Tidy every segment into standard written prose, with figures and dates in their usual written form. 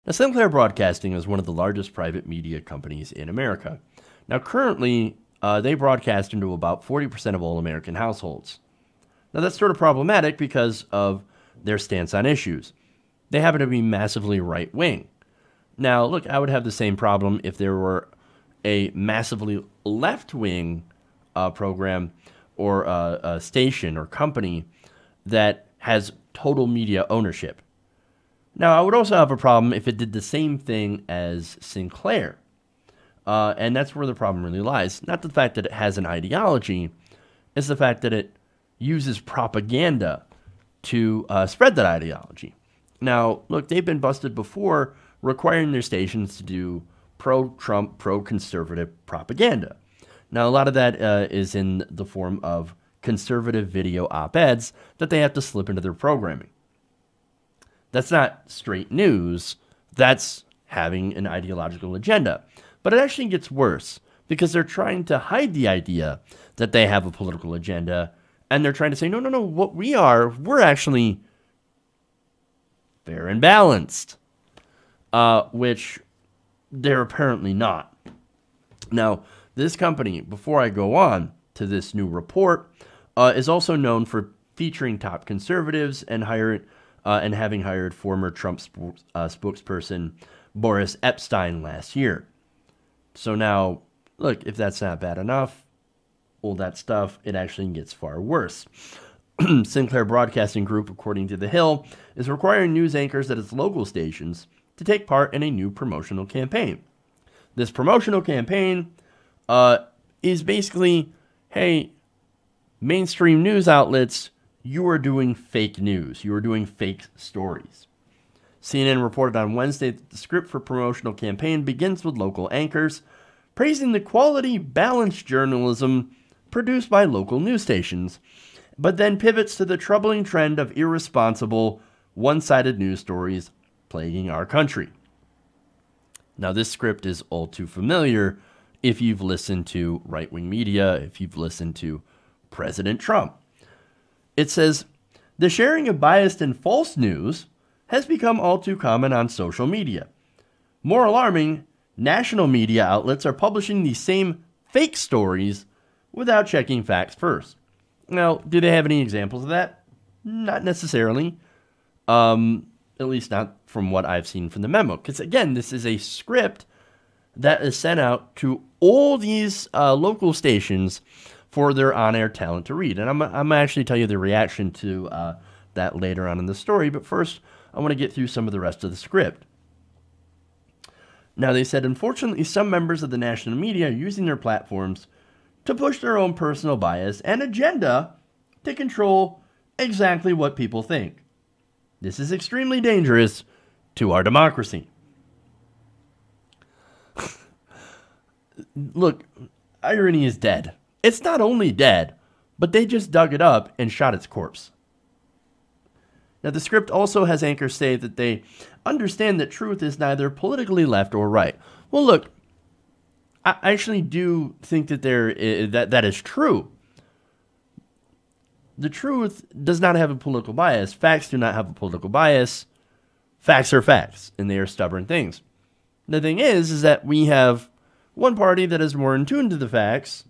Now, Sinclair Broadcasting is one of the largest private media companies in America. Now, currently, they broadcast into about 40% of all American households. Now, that's sort of problematic because of their stance on issues. They happen to be massively right-wing. Now, look, I would have the same problem if there were a massively left-wing program or a station or company that has total media ownership. Now, I would also have a problem if it did the same thing as Sinclair. And that's where the problem really lies. Not the fact that it has an ideology, it's the fact that it uses propaganda to spread that ideology. Now, look, they've been busted before requiring their stations to do pro-Trump, pro-conservative propaganda. Now, a lot of that is in the form of conservative video op-eds that they have to slip into their programming. That's not straight news. That's having an ideological agenda. But it actually gets worse because they're trying to hide the idea that they have a political agenda, and they're trying to say, no, what we're actually fair and balanced, which they're apparently not. Now, this company, before I go on to this new report, is also known for featuring top conservatives and having hired former Trump spokesperson Boris Epshteyn last year. So now, look, if that's not bad enough, all that stuff, it actually gets far worse. Sinclair Broadcasting Group, according to The Hill, is requiring news anchors at its local stations to take part in a new promotional campaign. This promotional campaign is basically, hey, mainstream news outlets, you are doing fake news. You are doing fake stories. CNN reported on Wednesday that the script for promotional campaign begins with local anchors praising the quality, balanced journalism produced by local news stations, but then pivots to the troubling trend of irresponsible, one-sided news stories plaguing our country. Now, this script is all too familiar if you've listened to right-wing media, if you've listened to President Trump. It says, the sharing of biased and false news has become all too common on social media. More alarming, national media outlets are publishing these same fake stories without checking facts first. Now, do they have any examples of that? Not necessarily. At least not from what I've seen from the memo. Because again, this is a script that is sent out to all these local stations for their on-air talent to read. And I'm going to actually tell you the reaction to that later on in the story. But first, I want to get through some of the rest of the script. Now, they said, unfortunately, some members of the national media are using their platforms to push their own personal bias and agenda to control exactly what people think. This is extremely dangerous to our democracy. Look, irony is dead. It's not only dead, but they just dug it up and shot its corpse. Now, the script also has anchors say that they understand that truth is neither politically left or right. Well, look, I actually do think that that is true. The truth does not have a political bias. Facts do not have a political bias. Facts are facts, and they are stubborn things. The thing is that we have one party that is more in tune to the facts,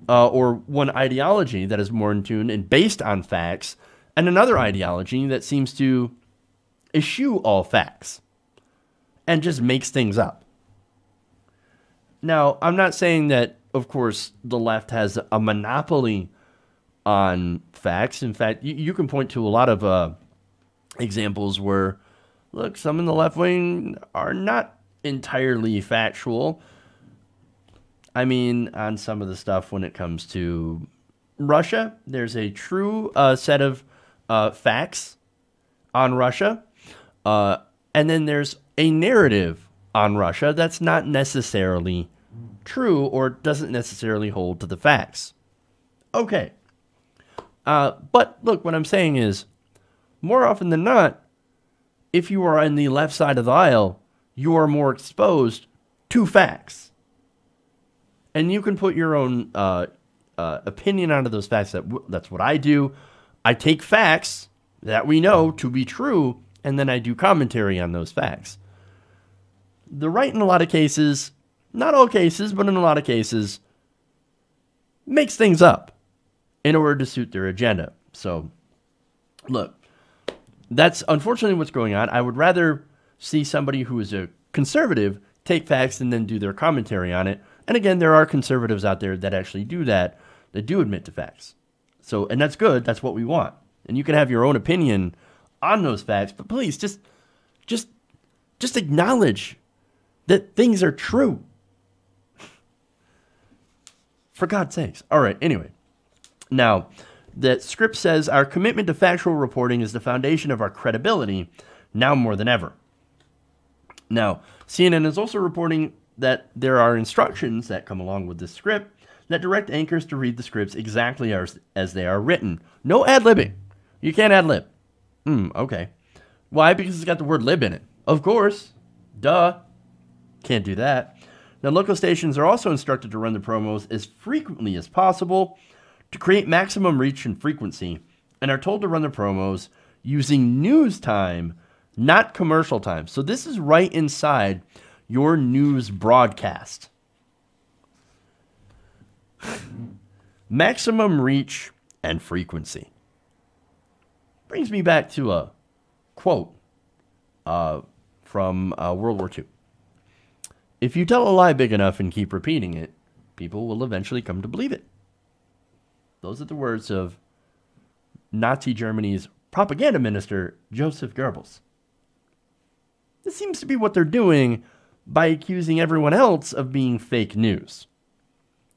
or one ideology that is more in tune and based on facts, and another ideology that seems to eschew all facts and just makes things up. Now, I'm not saying that, of course, the left has a monopoly on facts. In fact, you can point to a lot of examples where, look, some in the left wing are not entirely factual. I mean, on some of the stuff when it comes to Russia, there's a true set of facts on Russia. And then there's a narrative on Russia that's not necessarily true or doesn't necessarily hold to the facts. Okay. But look, what I'm saying is, more often than not, if you are on the left side of the aisle, you are more exposed to facts. And you can put your own opinion onto those facts. That's what I do. I take facts that we know to be true, and then I do commentary on those facts. the right in a lot of cases, not all cases, but in a lot of cases, makes things up in order to suit their agenda. So, look, that's unfortunately what's going on. I would rather see somebody who is a conservative take facts and then do their commentary on it. And again, there are conservatives out there that actually do that do admit to facts. So, and that's good. That's what we want. And you can have your own opinion on those facts, but please just acknowledge that things are true. For God's sakes. All right, anyway. Now, the script says our commitment to factual reporting is the foundation of our credibility now more than ever. Now, CNN is also reporting that there are instructions that come along with this script that direct anchors to read the scripts exactly as they are written. No ad-libbing. You can't ad-lib. Okay. Why? Because it's got the word lib in it. Of course. Duh. Can't do that. Now, local stations are also instructed to run the promos as frequently as possible to create maximum reach and frequency, and are told to run the promos using news time, not commercial time. So this is right inside your news broadcast. Maximum reach and frequency. Brings me back to a quote from World War II. If you tell a lie big enough and keep repeating it, people will eventually come to believe it. Those are the words of Nazi Germany's propaganda minister, Joseph Goebbels. This seems to be what they're doing by accusing everyone else of being fake news.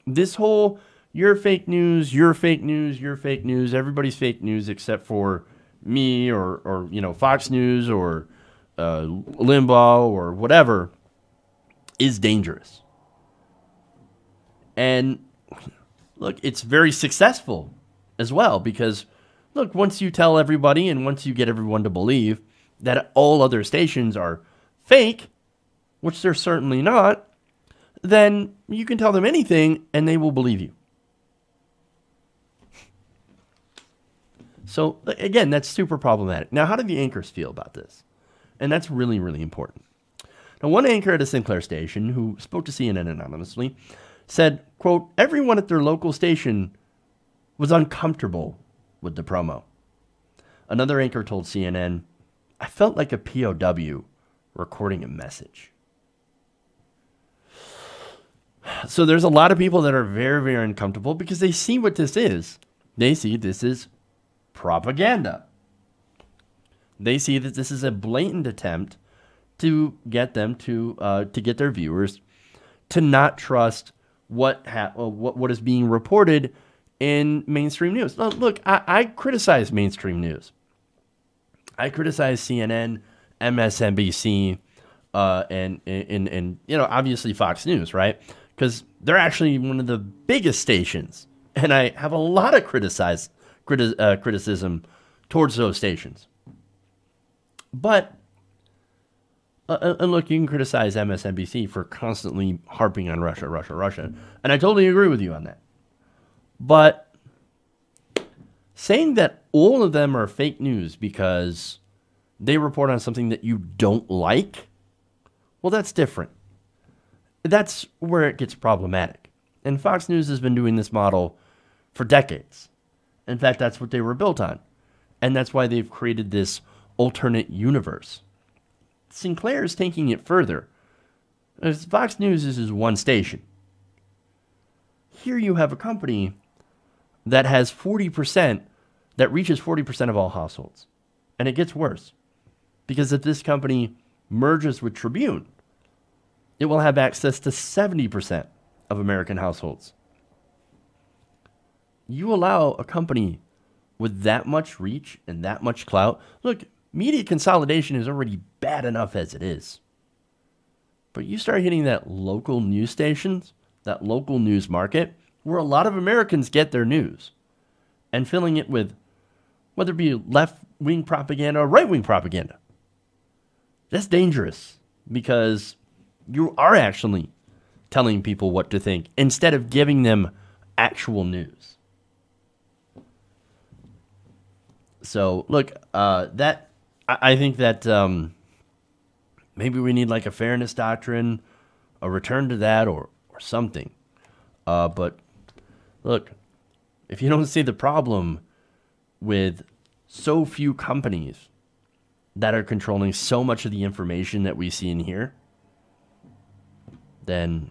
This whole, you're fake news, you're fake news, you're fake news, everybody's fake news except for me or Fox News or Limbaugh or whatever, is dangerous. And look, it's very successful as well because, look, once you tell everybody and once you get everyone to believe that all other stations are fake, which they're certainly not, then you can tell them anything and they will believe you. So, again, that's super problematic. Now, how do the anchors feel about this? And that's really, really important. Now, one anchor at a Sinclair station who spoke to CNN anonymously said, quote, everyone at their local station was uncomfortable with the promo. Another anchor told CNN, I felt like a POW recording a message. So there's a lot of people that are very, very uncomfortable because they see what this is. They see this is propaganda. They see that this is a blatant attempt to get them to get their viewers to not trust what is being reported in mainstream news. Look, I criticize mainstream news. I criticize CNN, MSNBC, and obviously Fox News, right? Because they're actually one of the biggest stations, and I have a lot of criticism towards those stations. But and look, you can criticize MSNBC for constantly harping on Russia, and I totally agree with you on that. But saying that all of them are fake news because they report on something that you don't like, well, that's different. That's where it gets problematic. And Fox News has been doing this model for decades. In fact, that's what they were built on. And that's why they've created this alternate universe. Sinclair is taking it further. As Fox News is one station. Here you have a company that has 40%, that reaches 40% of all households. And it gets worse. Because if this company merges with Tribune, it will have access to 70% of American households. You allow a company with that much reach and that much clout. Look, media consolidation is already bad enough as it is. But you start hitting that local news stations, that local news market, where a lot of Americans get their news, and filling it with, whether it be left-wing propaganda or right-wing propaganda. That's dangerous because you are actually telling people what to think instead of giving them actual news. So, look, I think that Maybe we need like a fairness doctrine, a return to that, or something. But look, if you don't see the problem with so few companies that are controlling so much of the information that we see in here, then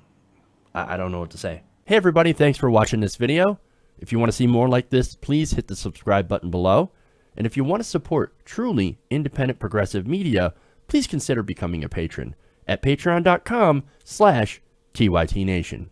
I don't know what to say. Hey everybody, thanks for watching this video. If you want to see more like this, please hit the subscribe button below. And if you want to support truly independent progressive media, please consider becoming a patron at patreon.com/TYTNation.